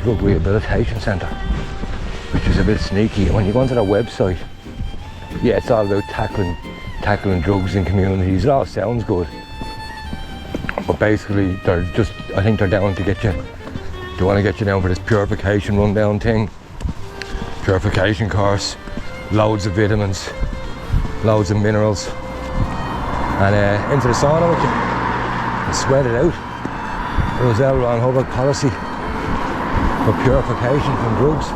drug rehabilitation centre, which is a bit sneaky. When you go onto their website, yeah, it's all about tackling drugs in communities. It all sounds good, but basically I think they're down to get you. They want to get you down for this purification rundown thing, purification course, loads of vitamins, loads of minerals, and into the sauna with you and sweat it out. It was L. Hubbard policy for purification from drugs.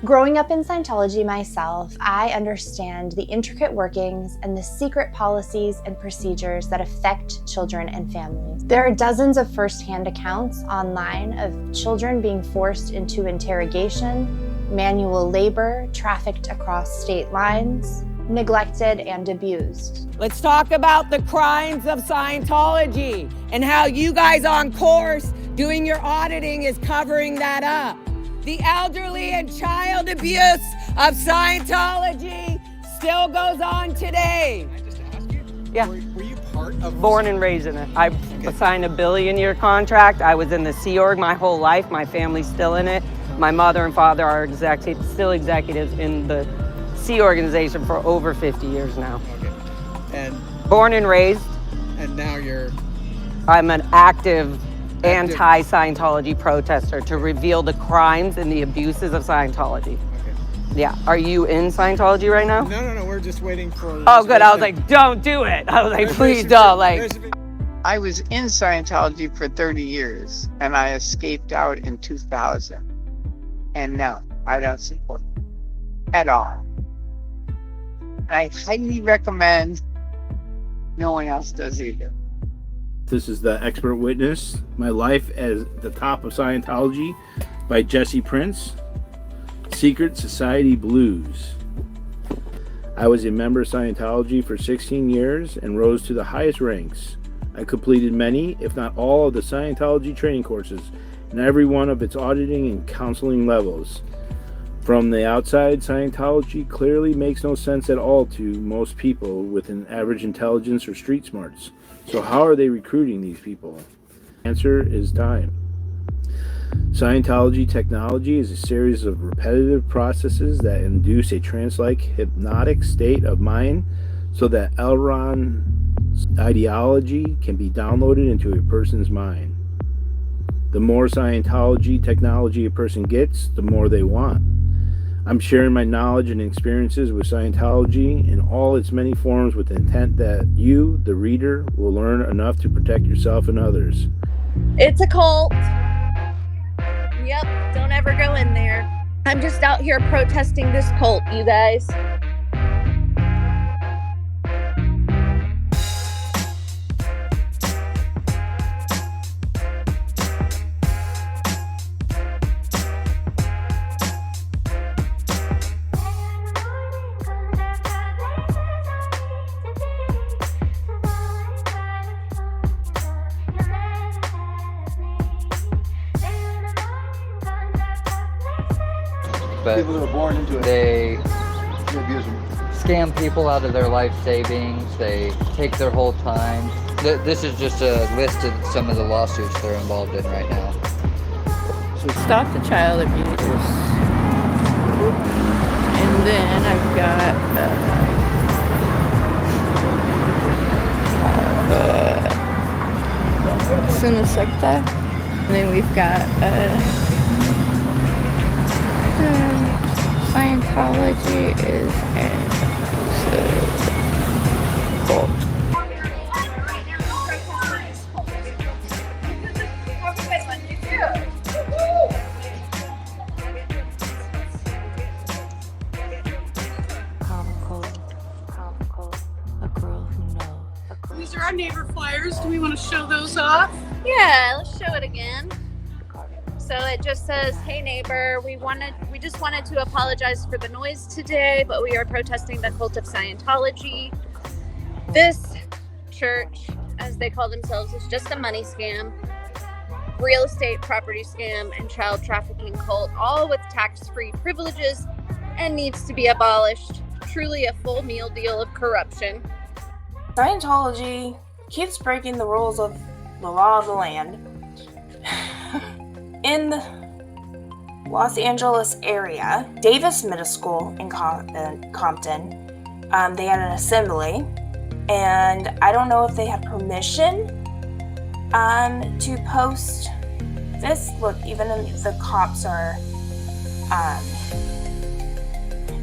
Growing up in Scientology myself, I understand the intricate workings and the secret policies and procedures that affect children and families. There are dozens of first-hand accounts online of children being forced into interrogation, manual labor, trafficked across state lines, neglected and abused. Let's talk about the crimes of Scientology and how you guys on course doing your auditing is covering that up. The elderly and child abuse of Scientology still goes on today. Can I just ask you? Yeah. Were you part of... Born and raised in it. I signed a billion-year contract. I was in the Sea Org my whole life. My family's still in it. My mother and father are still executives in the Sea Organization for over 50 years now. Okay. And born and raised. And now I'm an active anti-Scientology protester to reveal the crimes and the abuses of Scientology. Okay. Yeah. Are you in Scientology right now? No. We're just waiting for... Oh, good. I was like, don't do it. I was like, please don't. I was in Scientology for 30 years, and I escaped out in 2000. And no, I don't support it at all. I highly recommend no one else does either. This is The Expert Witness, My Life as the Top of Scientology by Jesse Prince, Secret Society Blues. I was a member of Scientology for 16 years and rose to the highest ranks. I completed many, if not all, of the Scientology training courses and every one of its auditing and counseling levels. From the outside, Scientology clearly makes no sense at all to most people with an average intelligence or street smarts. So how are they recruiting these people? The answer is time. Scientology technology is a series of repetitive processes that induce a trance-like hypnotic state of mind so that Elron's ideology can be downloaded into a person's mind. The more Scientology technology a person gets, the more they want. I'm sharing my knowledge and experiences with Scientology in all its many forms with the intent that you, the reader, will learn enough to protect yourself and others. It's a cult. Yep, don't ever go in there. I'm just out here protesting this cult, you guys. But people that are born into it, they abuse them. Scam people out of their life savings. They take their whole time. This is just a list of some of the lawsuits they're involved in right now. So stop the child abusers. And then I've got Sinisecta. And then we've got Scientology is a cult. These are our neighbor flyers. Do we want to show those off? Yeah, let's show it again. So it just says, "Hey neighbor, we just wanted to apologize for the noise today, but we are protesting the cult of Scientology. This church, as they call themselves, is just a money scam, real estate property scam, and child trafficking cult, all with tax-free privileges and needs to be abolished. Truly a full meal deal of corruption." Scientology keeps breaking the rules of the law of the land. In the Los Angeles area, Davis Middle School in Compton, they had an assembly, and I don't know if they had permission to post this. Look, even the cops are,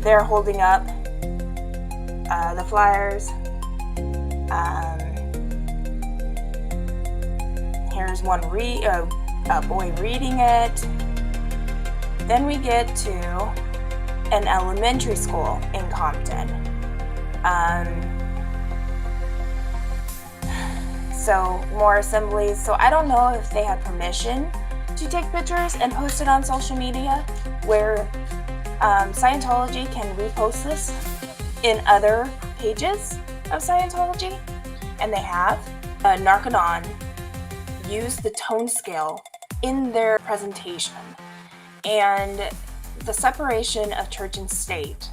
they're holding up the flyers. Here's one a boy reading it. Then we get to an elementary school in Compton. So more assemblies. So I don't know if they had permission to take pictures and post it on social media, where Scientology can repost this in other pages of Scientology, and they have. Narconon used the tone scale in their presentation, and the separation of church and state.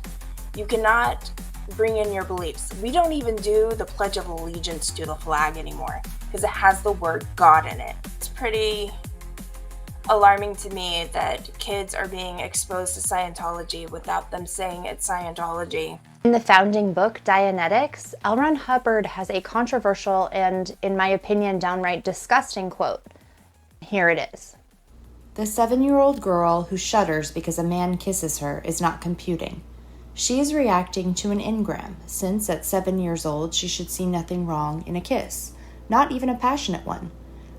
You cannot bring in your beliefs. We don't even do the Pledge of Allegiance to the flag anymore because it has the word God in it. It's pretty alarming to me that kids are being exposed to Scientology without them saying it's Scientology. In the founding book, Dianetics, L. Ron Hubbard has a controversial and, in my opinion, downright disgusting quote. Here it is. The 7-year-old girl who shudders because a man kisses her is not computing. She is reacting to an engram, since at 7 years old she should see nothing wrong in a kiss, not even a passionate one.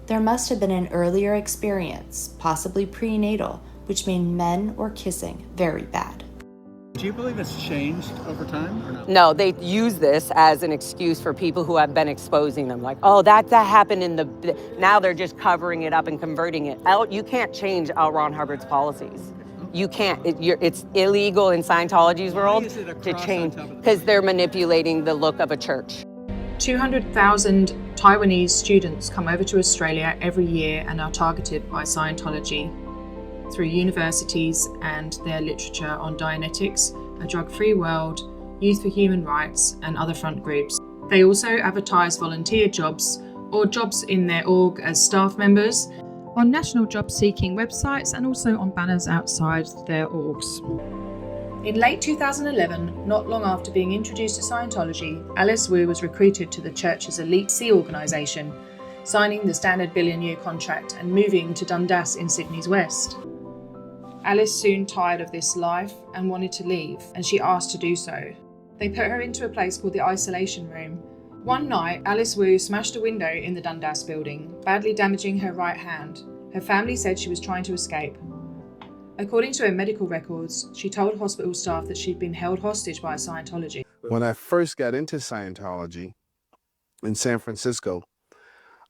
There must have been an earlier experience, possibly prenatal, which made men or kissing very bad. Do you believe it's changed over time or not? No, they use this as an excuse for people who have been exposing them. Like, oh, that happened in the... Now they're just covering it up and converting it. You can't change L. Ron Hubbard's policies. You can't. It's illegal in Scientology's world to change because they're manipulating the look of a church. 200,000 Taiwanese students come over to Australia every year and are targeted by Scientology through universities and their literature on Dianetics, A Drug-Free World, Youth for Human Rights, and other front groups. They also advertise volunteer jobs or jobs in their org as staff members on national job-seeking websites and also on banners outside their orgs. In late 2011, not long after being introduced to Scientology, Alice Wu was recruited to the church's elite Sea organisation, signing the standard billion-year contract and moving to Dundas in Sydney's west. Alice soon tired of this life and wanted to leave, and she asked to do so. They put her into a place called the isolation room. One night, Alice Wu smashed a window in the Dundas building, badly damaging her right hand. Her family said she was trying to escape. According to her medical records, she told hospital staff that she'd been held hostage by Scientology. When I first got into Scientology in San Francisco,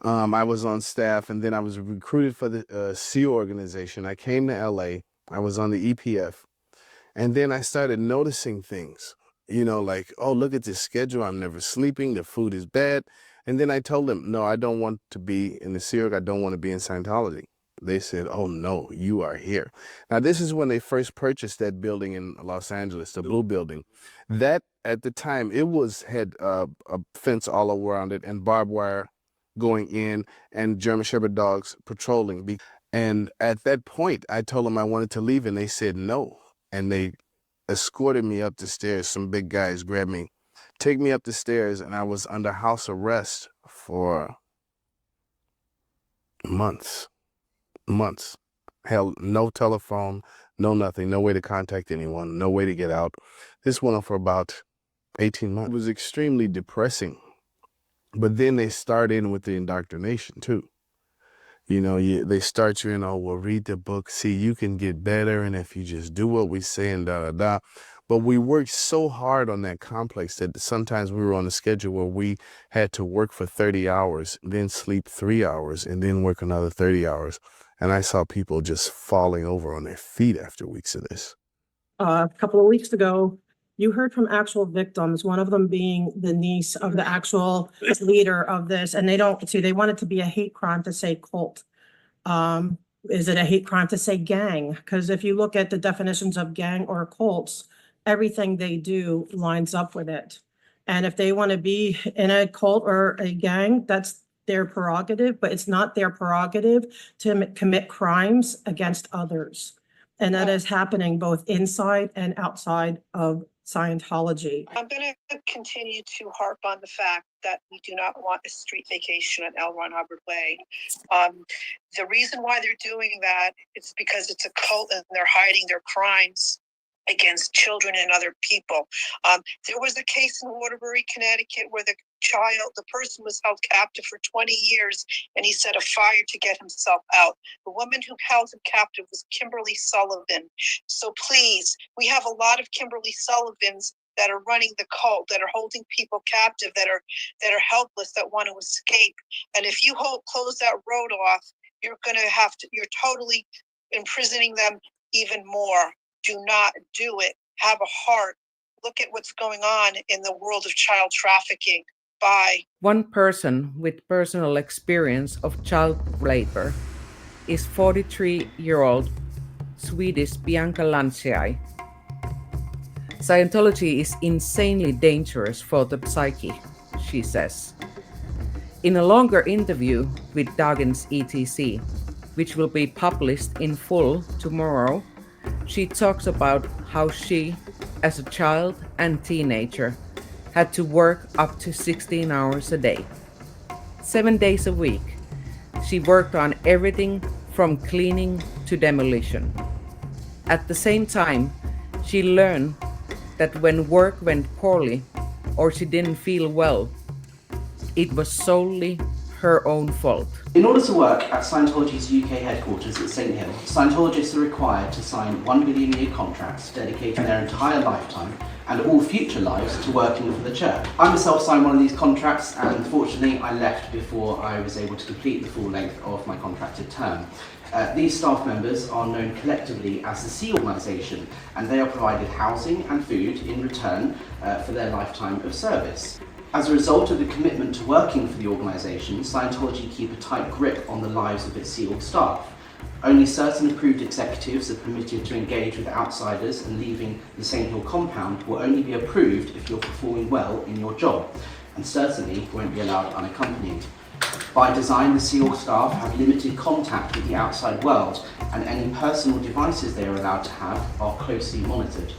I was on staff, and then I was recruited for the Sea organization. I came to LA. I was on the EPF, and then I started noticing things, you know, like, oh, look at this schedule. I'm never sleeping. The food is bad. And then I told them, no, I don't want to be in the Sea Org. I don't want to be in Scientology. They said, oh, no, you are here. Now, this is when they first purchased that building in Los Angeles, the blue building. That, at the time, it had a fence all around it and barbed wire going in and German Shepherd dogs patrolling. And at that point, I told them I wanted to leave, and they said no. And they escorted me up the stairs. Some big guys grabbed me, take me up the stairs, and I was under house arrest for months. Hell, no telephone, no nothing, no way to contact anyone, no way to get out. This went on for about 18 months. It was extremely depressing. But then they start in with the indoctrination too. You know, they start you in, oh, well, read the book, see, you can get better, and if you just do what we say and da-da-da. But we worked so hard on that complex that sometimes we were on a schedule where we had to work for 30 hours, then sleep 3 hours, and then work another 30 hours. And I saw people just falling over on their feet after weeks of this. A couple of weeks ago, you heard from actual victims, one of them being the niece of the actual leader of this. And they want it to be a hate crime to say cult. Is it a hate crime to say gang? Because if you look at the definitions of gang or cults, everything they do lines up with it. And if they want to be in a cult or a gang, their prerogative, but it's not their prerogative to commit crimes against others. And that is happening both inside and outside of Scientology. I'm going to continue to harp on the fact that we do not want a street vacation on L. Ron Hubbard Way. The reason why they're doing that is because it's a cult and they're hiding their crimes against children and other people. There was a case in Waterbury, Connecticut, where the person was held captive for 20 years, and he set a fire to get himself out. The woman who held him captive was Kimberly Sullivan. So please, we have a lot of Kimberly Sullivans that are running the cult, that are holding people captive, that are helpless, that want to escape. And if you close that road off, you're totally imprisoning them even more. Do not do it. Have a heart. Look at what's going on in the world of child trafficking. Bye. One person with personal experience of child labor is 43-year-old Swedish Bianca Lanciai. Scientology is insanely dangerous for the psyche, she says. In a longer interview with Dagens ETC, which will be published in full tomorrow, she talks about how she, as a child and teenager, had to work up to 16 hours a day. 7 days a week, she worked on everything from cleaning to demolition. At the same time, she learned that when work went poorly or she didn't feel well, it was solely her own fault. In order to work at Scientology's UK headquarters at St Hill, Scientologists are required to sign 1 billion-year contracts dedicating their entire lifetime and all future lives to working for the church. I myself signed one of these contracts, and fortunately I left before I was able to complete the full length of my contracted term. These staff members are known collectively as the C organisation, and they are provided housing and food in return for their lifetime of service. As a result of the commitment to working for the organisation, Scientology keep a tight grip on the lives of its SEAL staff. Only certain approved executives are permitted to engage with outsiders, and leaving the St Hill compound will only be approved if you're performing well in your job, and certainly won't be allowed unaccompanied. By design, the SEAL staff have limited contact with the outside world, and any personal devices they are allowed to have are closely monitored.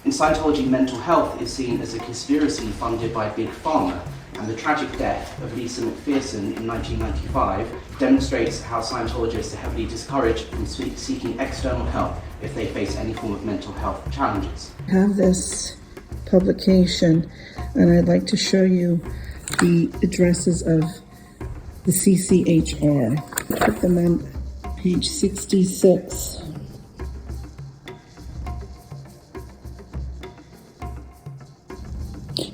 In Scientology, mental health is seen as a conspiracy funded by Big Pharma, and the tragic death of Lisa McPherson in 1995 demonstrates how Scientologists are heavily discouraged from seeking external help if they face any form of mental health challenges. I have this publication, and I'd like to show you the addresses of the CCHR. Put them on page 66.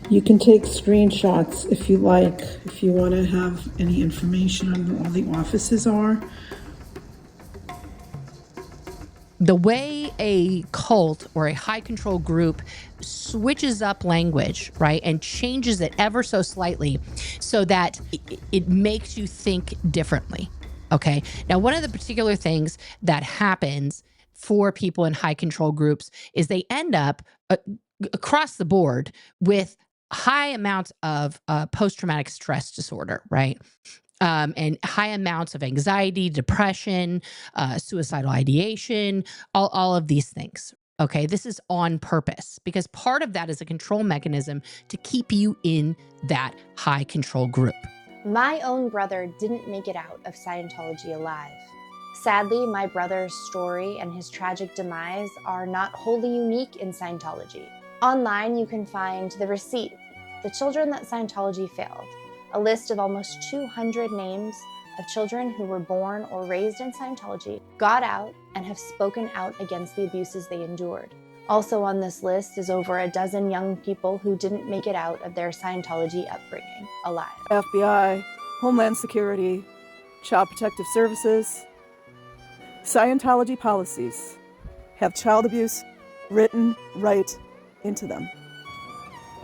You can take screenshots if you like, if you want to have any information on where all the offices are. The way a cult or a high control group switches up language, right, and changes it ever so slightly so that it makes you think differently, okay? Now, one of the particular things that happens for people in high control groups is they end up across the board with high amounts of post-traumatic stress disorder, right? And high amounts of anxiety, depression, suicidal ideation, all of these things. Okay, this is on purpose because part of that is a control mechanism to keep you in that high control group. My own brother didn't make it out of Scientology alive. Sadly, my brother's story and his tragic demise are not wholly unique in Scientology. Online, you can find the receipt, The Children That Scientology Failed, a list of almost 200 names of children who were born or raised in Scientology, got out, and have spoken out against the abuses they endured. Also on this list is over a dozen young people who didn't make it out of their Scientology upbringing alive. FBI, Homeland Security, Child Protective Services. Scientology policies have child abuse written right into them.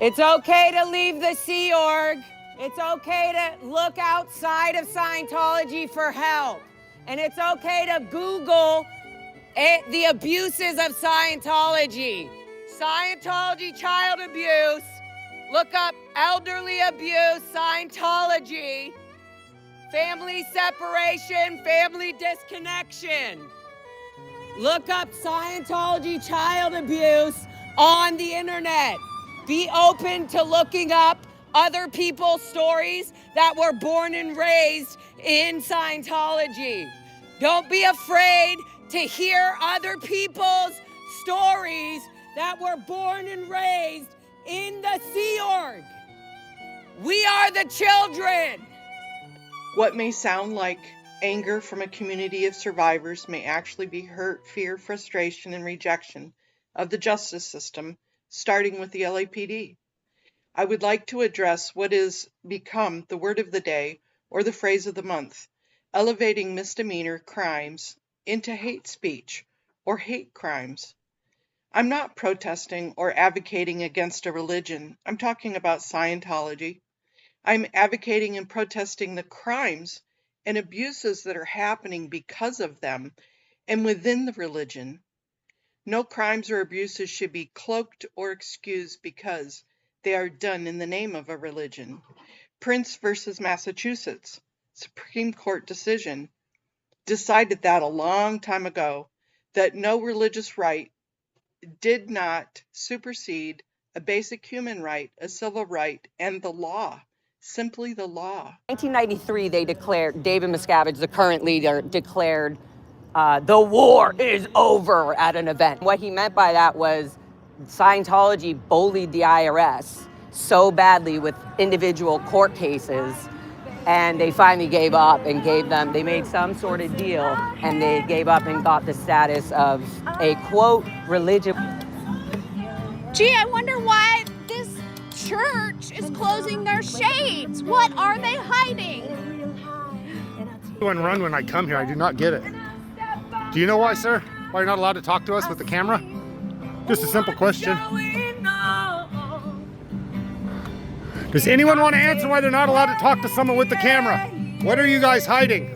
It's okay to leave the Sea Org. It's okay to look outside of Scientology for help. And it's okay to Google the abuses of Scientology. Scientology child abuse. Look up elderly abuse, Scientology. family separation, family disconnection. Look up Scientology child abuse on the internet. Be open to looking up other people's stories that were born and raised in Scientology. Don't be afraid to hear other people's stories that were born and raised in the Sea Org. We are the children. What may sound like anger from a community of survivors may actually be hurt, fear, frustration, and rejection of the justice system, starting with the LAPD. I would like to address what has become the word of the day or the phrase of the month, elevating misdemeanor crimes into hate speech or hate crimes. I'm not protesting or advocating against a religion. I'm talking about Scientology. I'm advocating and protesting the crimes and abuses that are happening because of them and within the religion. No crimes or abuses should be cloaked or excused because they are done in the name of a religion. Prince versus Massachusetts, Supreme Court decision, decided that a long time ago, that no religious right did not supersede a basic human right, a civil right, and the law. Simply the law. 1993, they declared, David Miscavige, the current leader, declared the war is over at an event. What he meant by that was Scientology bullied the IRS so badly with individual court cases, and they finally gave up and they made some sort of deal, and they gave up and got the status of a, quote, religion. Gee, I wonder why this church is closing their shades. What are they hiding? And run when I come here. I do not get it. Do you know why, sir? Why you're not allowed to talk to us with the camera? Just a simple question. Does anyone want to answer why they're not allowed to talk to someone with the camera? What are you guys hiding?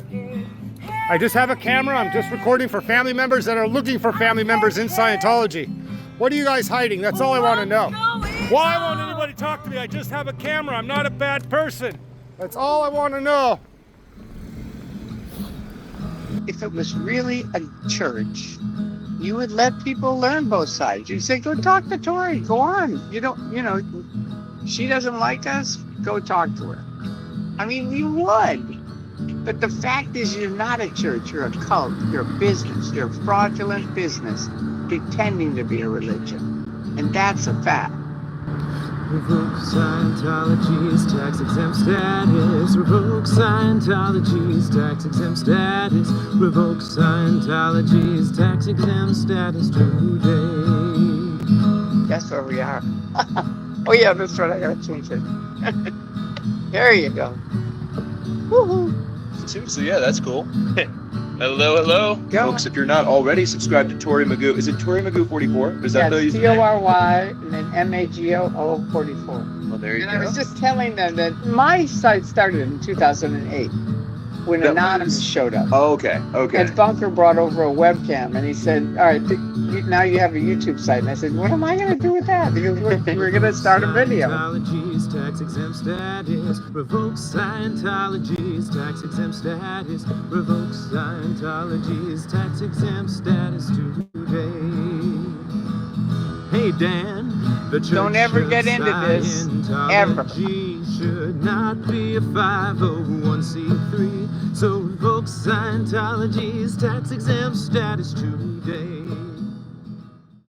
I just have a camera. I'm just recording for family members that are looking for family members in Scientology. What are you guys hiding? That's all I want to know. Why won't anybody talk to me? I just have a camera. I'm not a bad person. That's all I want to know. If it was really a church, you would let people learn both sides. You'd say, go talk to Tori. Go on. She doesn't like us. Go talk to her. I mean, you would. But the fact is, you're not a church. You're a cult. You're a business. You're a fraudulent business pretending to be a religion. And that's a fact. Revoke Scientology's tax-exempt status. Revoke Scientology's tax-exempt status. Revoke Scientology's tax-exempt status today. That's where we are. Oh yeah, that's right. I gotta change it. There you go. Woohoo! So yeah, that's cool. Hello. Folks, if you're not already subscribed to Tori Magoo, is it Tori Magoo 44? Is that the username? Tory and then MAGO 44. Well, there you go. And I was just telling them that my site started in 2008 when Anonymous showed up. Oh, okay. And Bunker brought over a webcam and he said, all right, now you have a YouTube site. And I said, what am I going to do with that? Because we're going to start a video. Scientology's tax-exempt status. Revoke Scientology's tax-exempt status. Revoke Scientology's tax-exempt status today. Hey Dan, the church don't ever get into this, ever. Should not be a 501c3. So revoke Scientology's tax-exempt status today.